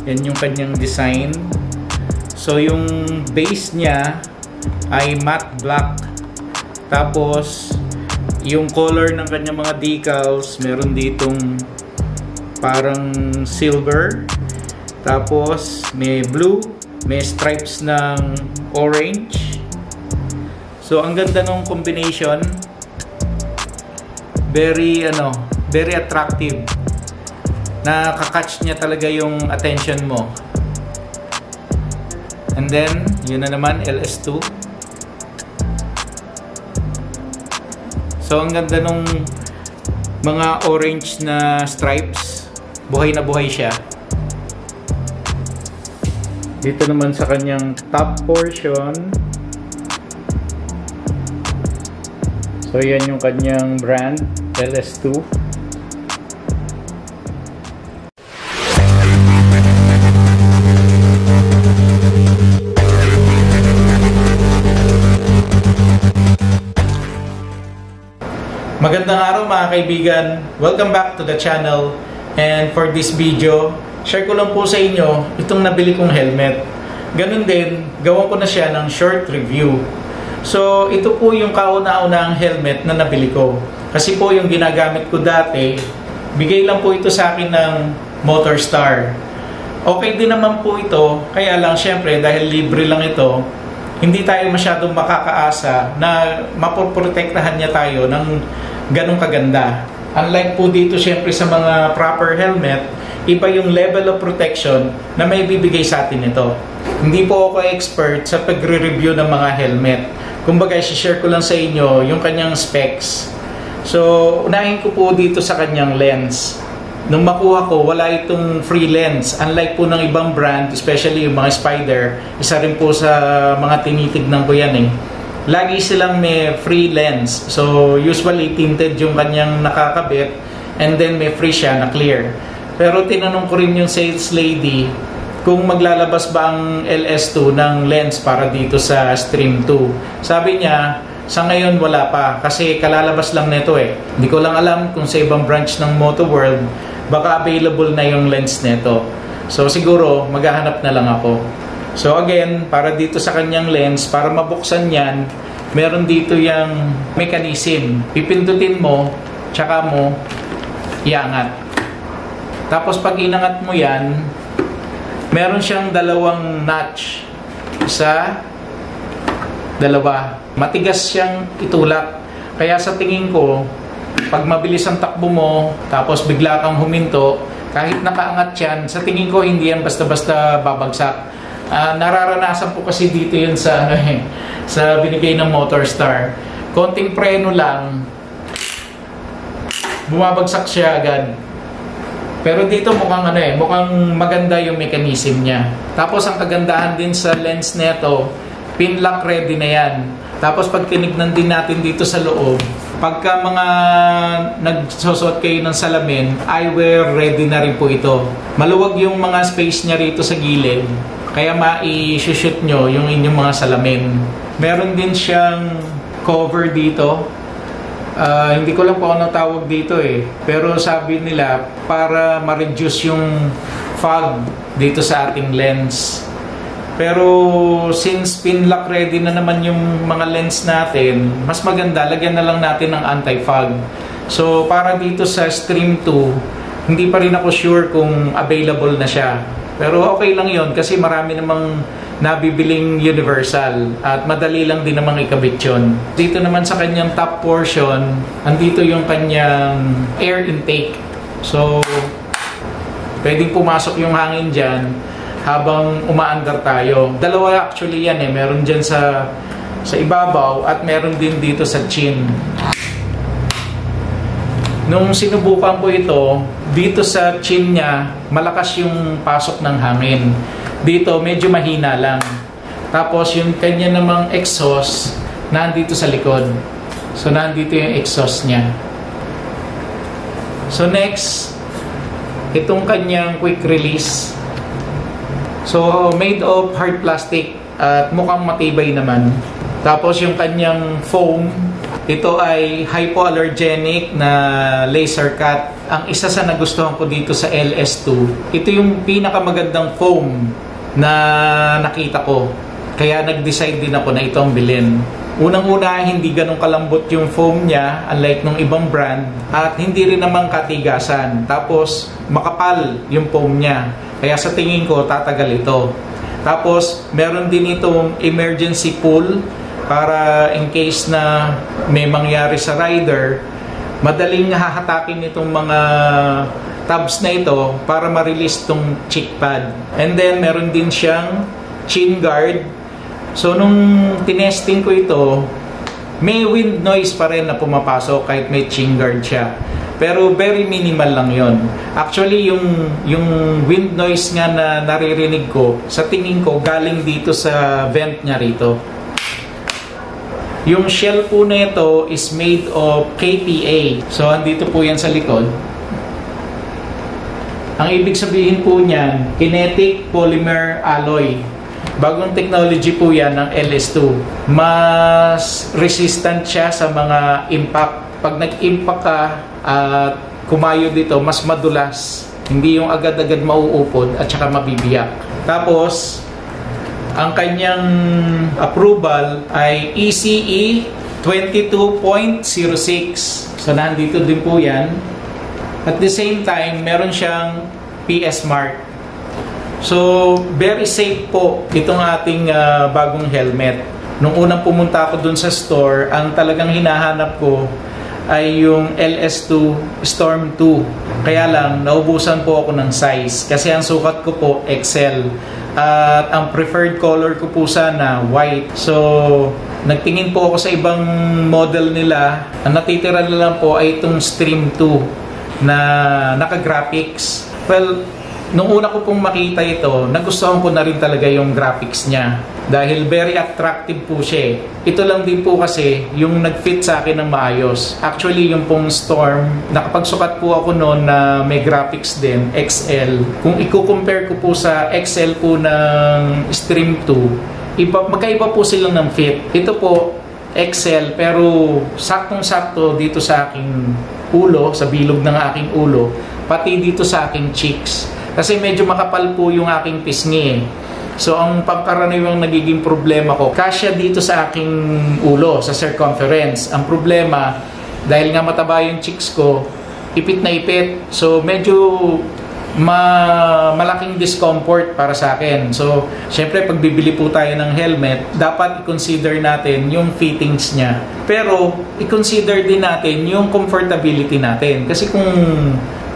Yan yung kanyang design. So yung base niya ay matte black. Tapos yung color ng kanyang mga decals, meron ditong parang silver. Tapos may blue, may stripes ng orange. So ang ganda ng combination. Very attractive. Nakaka-catch niya talaga yung attention mo. And then, yun na naman, LS2. So, ang ganda nung mga orange na stripes. Buhay na buhay siya. Dito naman sa kanyang top portion. So, yan yung kanyang brand, LS2. Magandang araw mga kaibigan. Welcome back to the channel. And for this video, share ko lang po sa inyo itong nabili kong helmet. Ganun din, gawan ko na siya ng short review. So, ito po yung kauna-unahang helmet na nabili ko. Kasi po yung ginagamit ko dati, bigay lang po ito sa akin ng Motorstar. Okay din naman po ito, kaya lang syempre dahil libre lang ito, hindi tayo masyadong makakaasa na mapoprotektahan niya tayo ng ganong kaganda. Unlike po dito syempre sa mga proper helmet, iba yung level of protection na may bibigay sa atin ito. Hindi po ako expert sa pagre-review ng mga helmet. Kumbaga, share ko lang sa inyo yung kanyang specs. So, unahin ko po dito sa kanyang lens. Nung makuha ko, wala itong free lens. Unlike po ng ibang brand, especially yung mga Spider, isa rin po sa mga tinitignan ko yan eh. Lagi silang may free lens. So, usually tinted yung kanyang nakakabit and then may free siya na clear. Pero tinanong ko rin yung sales lady kung maglalabas ba ang LS2 ng lens para dito sa Stream 2. Sabi niya, sa ngayon wala pa kasi kalalabas lang nito eh. Hindi ko lang alam kung sa ibang branch ng Moto World baka available na yung lens nito. So siguro maghahanap na lang ako. So again, para dito sa kanyang lens, para mabuksan yan, meron dito yung mechanism. Pipindutin mo, tsaka mo iangat. Tapos pag inangat mo yan, meron siyang dalawang notch. Isa, dalawa. Matigas siyang itulak. Kaya sa tingin ko, pag mabilis ang takbo mo, tapos bigla kang huminto, kahit nakaangat yan, sa tingin ko hindi yan basta-basta babagsak. Nararanasan ko kasi dito yun sa, sa binigay ng Motorstar. Konting preno lang, bumabagsak siya agad. Pero dito mukhang mukhang maganda yung mechanism niya. Tapos ang kagandahan din sa lens nito, pin lock ready na yan. Tapos pag tinignan din natin dito sa loob, pagka mga nagsusot kayo ng salamin, eyewear ready na rin po ito. Maluwag yung mga space niya rito sa gilid, kaya mai-shoot nyo yung inyong mga salamin. Meron din siyang cover dito. Hindi ko lang po ano tawag dito eh. Pero sabi nila para ma-reduce yung fog dito sa ating lens. Pero since pin lock ready na naman yung mga lens natin, mas maganda lagyan na lang natin ng anti-fog. So para dito sa Stream 2, hindi pa rin ako sure kung available na siya. Pero okay lang yon kasi marami namang nabibiling universal at madali lang din namang ikabit yun. Dito naman sa kanyang top portion, andito yung kanyang air intake. So, pwedeng pumasok yung hangin dyan habang umaandar tayo. Dalawa actually yan eh. Meron dyan sa ibabaw at meron din dito sa chin. Nung sinubukan ko ito, dito sa chin niya, malakas yung pasok ng hangin. Dito, medyo mahina lang. Tapos, yung kanya namang exhaust, nandito sa likod. So, nandito yung exhaust niya. So, next, itong kanyang quick release. So, made of hard plastic at mukhang matibay naman. Tapos, yung kanyang foam, ito ay hypoallergenic na laser cut. ang isa sa nagustuhan ko dito sa LS2, ito yung pinakamagandang foam na nakita ko. Kaya nag-decide din ako na ito ang bilhin. Unang-una, hindi ganun kalambot yung foam niya, unlike nung ibang brand, at hindi rin naman katigasan. Tapos, makapal yung foam niya. Kaya sa tingin ko, tatagal ito. Tapos, meron din itong emergency pull para in case na may mangyari sa rider, madaling hahatakin itong mga tabs na ito para ma-release itong cheek pad. And then, meron din siyang chin guard. So, nung tinesting ko ito, may wind noise pa rin na pumapasok kahit may chin guard siya. Pero very minimal lang yon. Actually, yung wind noise nga na naririnig ko, sa tingin ko, galing dito sa vent niya rito. Yung shell po na ito is made of KPA. So, andito po yan sa likod. Ang ibig sabihin po niyan, kinetic polymer alloy. Bagong technology po yan ng LS2. Mas resistant siya sa mga impact. Pag nag-impact ka at kumayo dito, mas madulas. Hindi yung agad-agad mauupod at saka mabibiyak. Tapos, ang kanyang approval ay ECE 22.06. So, nandito din po yan. At the same time, meron siyang PS Mark. So, very safe po itong ating bagong helmet. Nung unang pumunta ako dun sa store, ang talagang hinahanap ko ay yung LS2 Storm 2. Kaya lang, naubusan po ako ng size. Kasi ang sukat ko po, XL. At ang preferred color ko po sana, white. So, nagtingin po ako sa ibang model nila. Ang natitira na lang po ay itong Stream 2 na naka-graphics. Well, nung una ko pong makita ito, nagustuhan ko na rin talaga yung graphics niya. Dahil very attractive po siya. Ito lang din po kasi yung nag-fit sa akin ng maayos. Actually, yung pong Storm, nakapagsukat po ako noon na may graphics din, XL. Kung i-compare ko po sa XL po ng Stream 2, magkaiba po silang ng fit. Ito po, XL, pero saktong-sakto dito sa aking ulo, sa bilog ng aking ulo, pati dito sa aking cheeks. Kasi medyo makapal po yung aking pisngi eh. So, ang pangkaraniwang nagiging problema ko, kasya dito sa aking ulo, sa circumference. Ang problema, dahil nga mataba yung cheeks ko, ipit na ipit. So, medyo malaking discomfort para sa akin. So, syempre, pag bibili po tayo ng helmet, dapat i-consider natin yung fittings niya. Pero, i-consider din natin yung comfortability natin. Kasi kung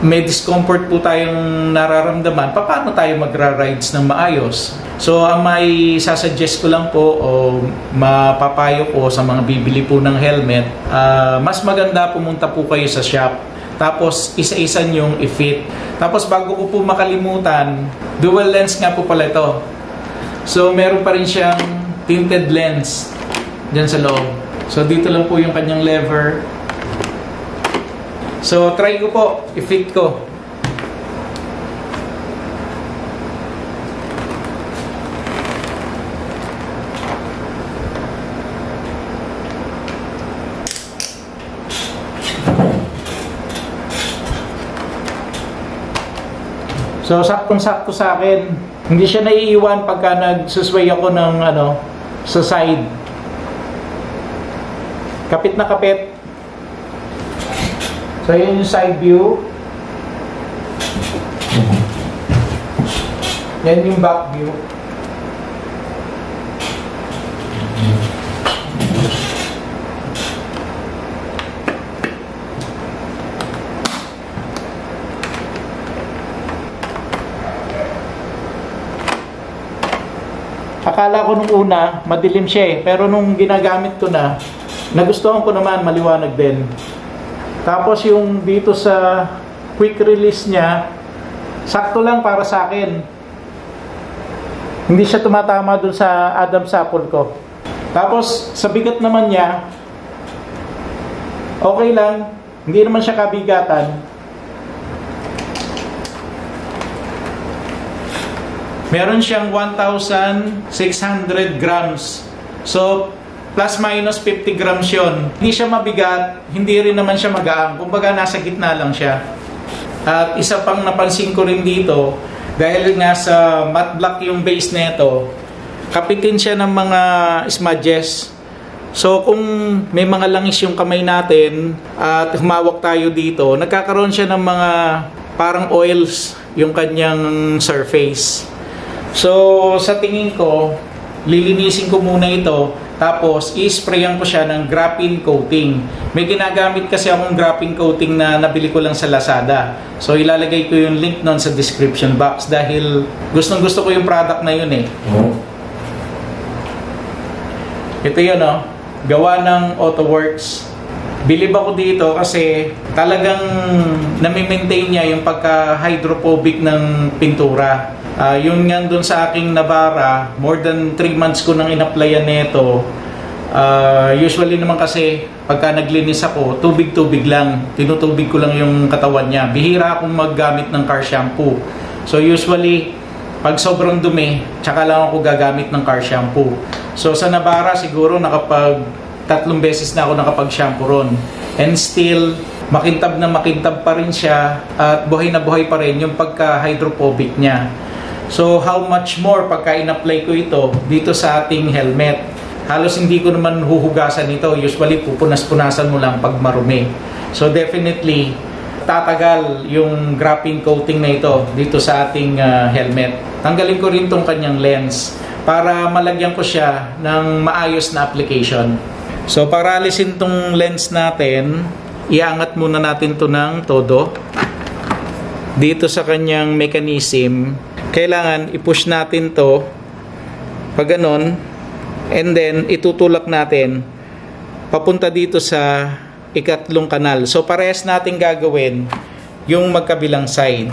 may discomfort po tayong nararamdaman, paano tayo magra-rides ng maayos? So, ang may sasuggest ko lang po o mapapayo ko sa mga bibili po ng helmet, mas maganda pumunta po kayo sa shop. Tapos, isa-isa nyong i-fit. Tapos, bago ko po makalimutan, dual lens nga po pala ito. So, meron pa rin siyang tinted lens dyan sa loob. So, dito lang po yung kanyang lever. So, try ko po, i-fit ko. So, saktong-sakto sa akin. Hindi siya naiiwan pagka nagsusway ako ng sa side. Kapit na kapit. So, yun yung side view. Yan yung back view. Akala ko nung una, madilim siya eh. Pero nung ginagamit ko na, nagustuhan ko naman, maliwanag din. Tapos yung dito sa quick release niya, sakto lang para sa akin. Hindi siya tumatama dun sa Adam's apple ko. Tapos sa bigat naman niya, okay lang. Hindi naman siya kabigatan. Meron siyang 1,600 grams. So, plus minus 50 grams yun. Hindi siya mabigat, hindi rin naman siya magaang. Kumbaga, nasa gitna lang siya. At isa pang napansin ko rin dito, dahil nga sa matte black yung base nito, kapitin siya ng mga smudges. So kung may mga langis yung kamay natin at humawak tayo dito, nagkakaroon siya ng mga parang oils yung kanyang surface. So sa tingin ko, lilinisin ko muna ito, tapos i-sprayan ko siya ng graphene coating. May ginagamit kasi akong graphene coating na nabili ko lang sa Lazada. So ilalagay ko yung link nun sa description box dahil gustong gusto ko yung product na yun eh. Ito yun gawa ng AutoWorks. Bilib ako dito kasi talagang nami-maintain niya yung pagka-hydrophobic ng pintura. Yun nga dun sa aking Navara, more than 3 months ko nang in-applyan nito. Usually naman kasi pagka naglinis ako, tubig-tubig lang. Tinutubig ko lang yung katawan niya. Bihira akong maggamit ng car shampoo. So usually, pag sobrang dumi, tsaka lang ako gagamit ng car shampoo. So sa Navara siguro nakapag 3 beses na ako nakapag-shampoo ron. And still, makintab na makintab pa rin siya at buhay na buhay pa rin yung pagka-hydrophobic niya. So how much more pagka in-apply ko ito dito sa ating helmet. Halos hindi ko naman huhugasan ito. Usually pupunas-punasan mo lang pag marumi. So definitely, tatagal yung graphene coating na ito dito sa ating helmet. Tanggalin ko rin tong kanyang lens para malagyan ko siya ng maayos na application. So para alisin tong lens natin, iangat muna natin to ng todo. Dito sa kanyang mechanism, kailangan i-push natin to pag ganon, and then itutulak natin papunta dito sa ikatlong kanal. So parehas natin gagawin yung magkabilang side.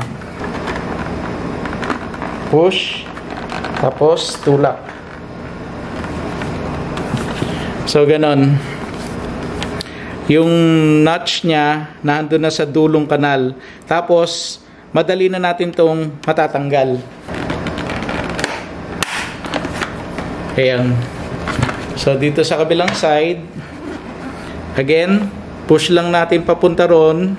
Push, tapos tulak. So ganon. Yung notch niya nandun na sa dulong kanal. Tapos madali na natin tong matatanggal. Ayan. So dito sa kabilang side, again, push lang natin papunta ron.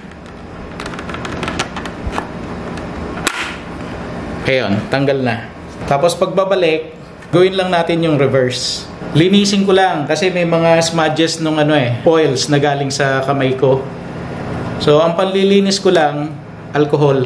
Ayan, tanggal na. Tapos pagbabalik, gawin lang natin yung reverse. Linisin ko lang kasi may mga smudges nung oils na galing sa kamay ko. So ang panlilinis ko lang, alcohol.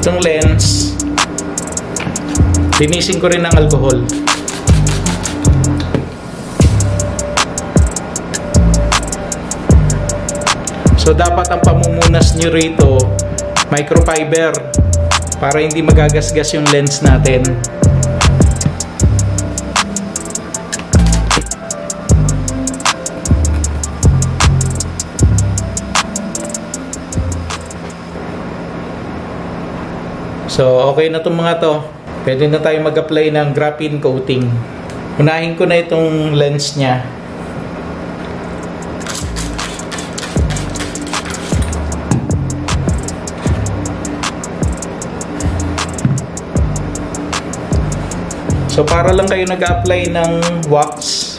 Itong lens, linisin ko rin ng alcohol. So dapat ang pamumunas nyo rito microfiber para hindi magagasgas yung lens natin. So, okay na itong mga to. Pwede na tayo mag-apply ng graphene coating. Unahin ko na itong lens niya. So, para lang kayo nag-apply ng wax,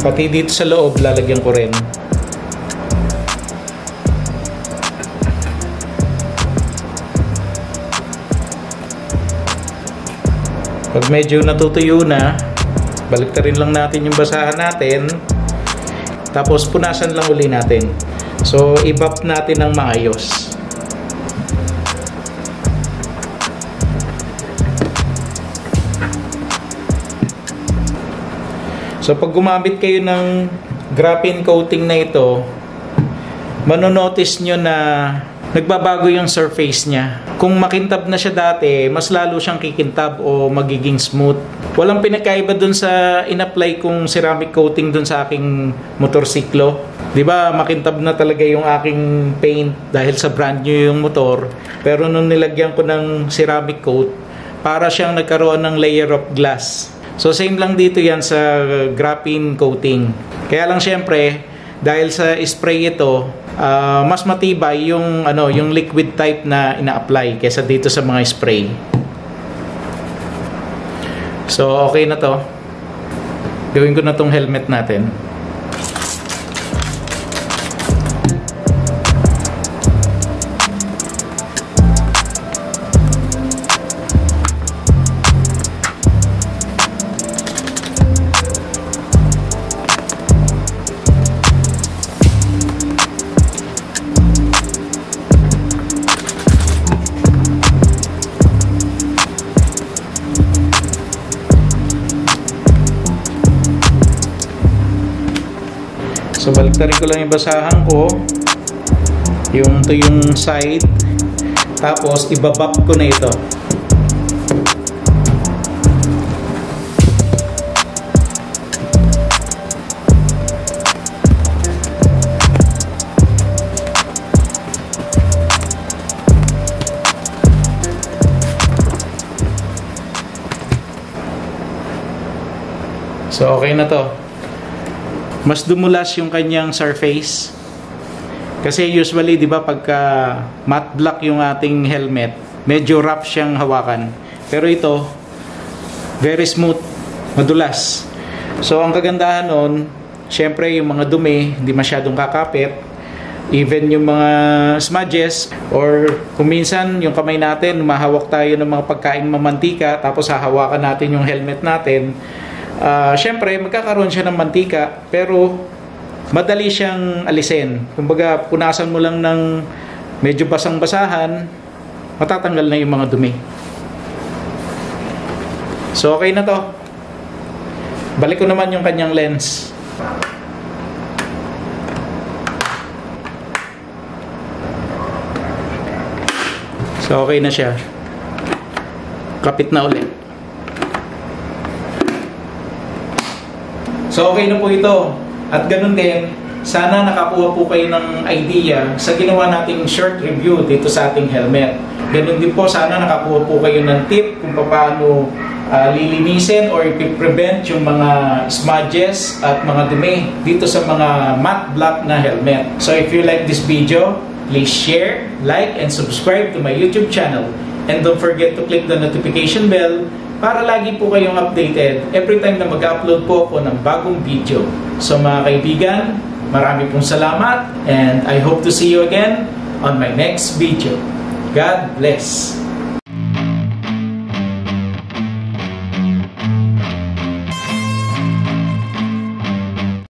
pati dito sa loob, lalagyan ko rin. Pag medyo natutuyo na, baliktarin lang natin yung basahan natin. Tapos punasan lang uli natin. So, i-buff natin ng maayos. So pag gumamit kayo ng graphene coating na ito, manonotice nyo na nagbabago yung surface niya. Kung makintab na siya dati, mas lalo siyang kikintab o magiging smooth. Walang pinakaiba dun sa in-apply kong ceramic coating dun sa aking motorsiklo. Di ba makintab na talaga yung aking paint dahil sa brand new yung motor. Pero nung nilagyan ko ng ceramic coat, para siyang nagkaroon ng layer of glass. So same lang dito yan sa graphene coating. Kaya lang syempre, dahil sa spray ito, mas matibay yung yung liquid type na ina-apply kaysa dito sa mga spray. So okay na to. Gawin ko na tong helmet natin. So baliktarin ko lang yung basahan ko, yung side, tapos ibabap ko na ito. So okay na to. Mas dumulas yung kanyang surface. Kasi usually, di ba, pagka matte black yung ating helmet, medyo rough siyang hawakan. Pero ito, very smooth, madulas. So, ang kagandahan nun, syempre yung mga dumi, hindi masyadong kakapit. Even yung mga smudges, or kung minsan yung kamay natin, mahawak tayo ng mga pagkain mamantika, tapos hahawakan natin yung helmet natin. Syempre, magkakaroon siya ng mantika, pero madali siyang alisin. Kumbaga, punasan mo lang ng medyo basang-basahan, matatanggal na yung mga dumi. So, okay na to. Balik ko naman yung kanyang lens. So, okay na siya. Kapit na ulit. So okay na po ito. At ganun din, sana nakakuha po kayo ng idea sa ginawa nating short review dito sa ating helmet. Ganun din po, sana nakakuha po kayo ng tip kung paano lilinisin or i-prevent yung mga smudges at mga dumi dito sa mga matte black na helmet. So if you like this video, please share, like, and subscribe to my YouTube channel. And don't forget to click the notification bell para lagi po kayong updated every time na mag-upload po ako ng bagong video. So mga kaibigan, marami pong salamat and I hope to see you again on my next video. God bless!